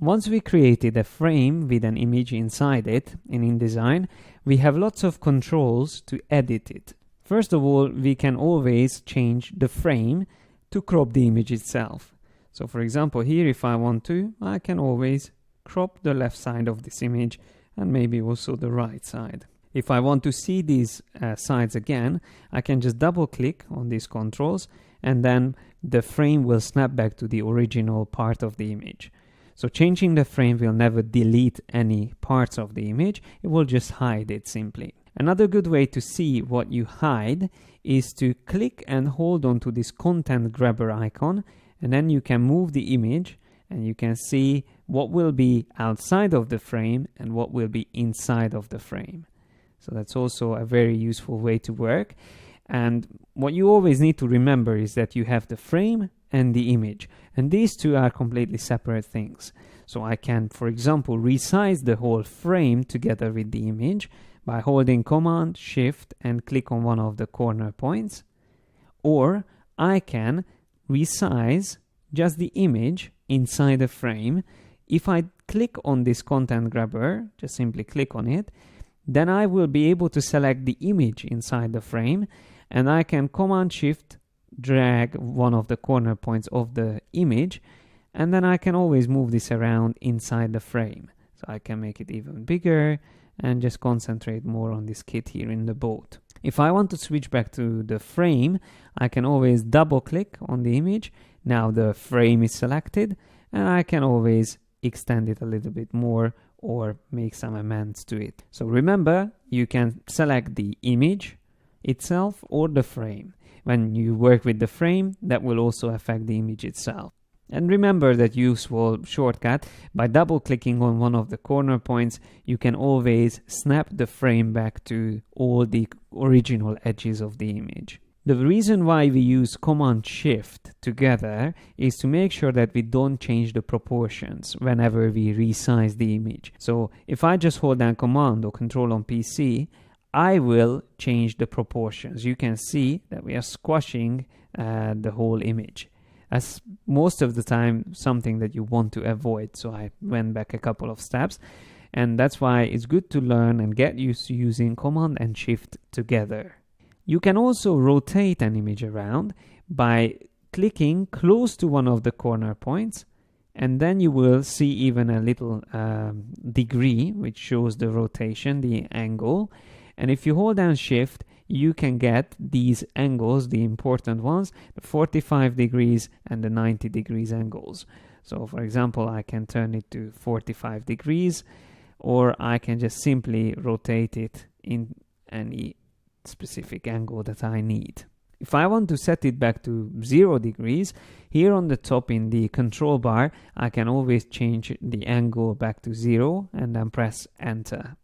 Once we created a frame with an image inside it in InDesign, we have lots of controls to edit it. First of all, we can always change the frame to crop the image itself. So for example, here if I want to, I can always crop the left side of this image and maybe also the right side. If I want to see these sides again, I can just double click on these controls and then the frame will snap back to the original part of the image. So changing the frame will never delete any parts of the image, it will just hide it simply. Another good way to see what you hide is to click and hold on to this content grabber icon, and then you can move the image and you can see what will be outside of the frame and what will be inside of the frame. So that's also a very useful way to work. And what you always need to remember is that you have the frame and the image, and these two are completely separate things. So I can, for example, resize the whole frame together with the image by holding Command, Shift and click on one of the corner points, or I can resize just the image inside the frame. If I click on this content grabber, just simply click on it, then I will be able to select the image inside the frame, and I can Command Shift drag one of the corner points of the image, and then I can always move this around inside the frame. So I can make it even bigger and just concentrate more on this kit here in the boat. If I want to switch back to the frame, I can always double click on the image. Now the frame is selected, and I can always extend it a little bit more or make some amends to it. So remember, you can select the image itself or the frame. When you work with the frame, that will also affect the image itself. And remember that useful shortcut, by double clicking on one of the corner points, you can always snap the frame back to all the original edges of the image. The reason why we use Command Shift together is to make sure that we don't change the proportions whenever we resize the image. So if I just hold down Command or Control on PC, I will change the proportions. You can see that we are squashing the whole image. That's most of the time something that you want to avoid. So I went back a couple of steps, and that's why it's good to learn and get used to using Command and Shift together. You can also rotate an image around by clicking close to one of the corner points, and then you will see even a little degree which shows the rotation, the angle. And if you hold down Shift, you can get these angles, the important ones, the 45 degrees and the 90 degrees angles. So for example, I can turn it to 45 degrees, or I can just simply rotate it in any specific angle that I need. If I want to set it back to 0 degrees, here on the top in the control bar, I can always change the angle back to 0 and then press Enter.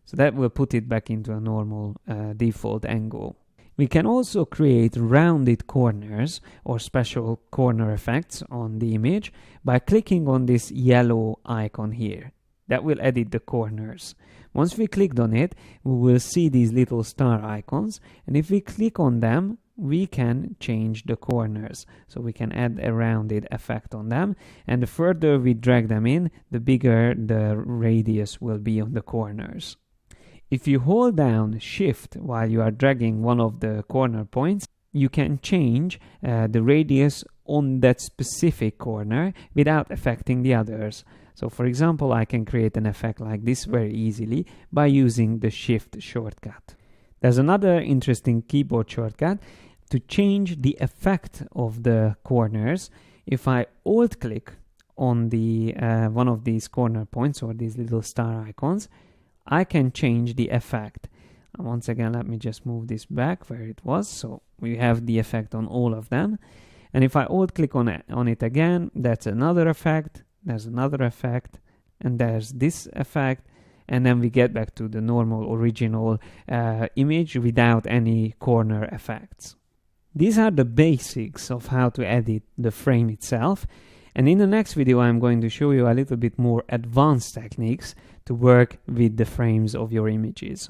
So that will put it back into a normal default angle. We can also create rounded corners or special corner effects on the image by clicking on this yellow icon here. That will edit the corners. Once we clicked on it, we will see these little star icons, and if we click on them, we can change the corners. So we can add a rounded effect on them, and the further we drag them in, the bigger the radius will be on the corners. If you hold down Shift while you are dragging one of the corner points, you can change the radius on that specific corner without affecting the others. So for example, I can create an effect like this very easily by using the Shift shortcut. There's another interesting keyboard shortcut to change the effect of the corners. If I Alt click on the one of these corner points or these little star icons, I can change the effect. Once again, let me just move this back where it was. So we have the effect on all of them. And if I Alt click on it again, that's another effect. There's another effect, and there's this effect, and then we get back to the normal original image without any corner effects. These are the basics of how to edit the frame itself, and in the next video I'm going to show you a little bit more advanced techniques to work with the frames of your images.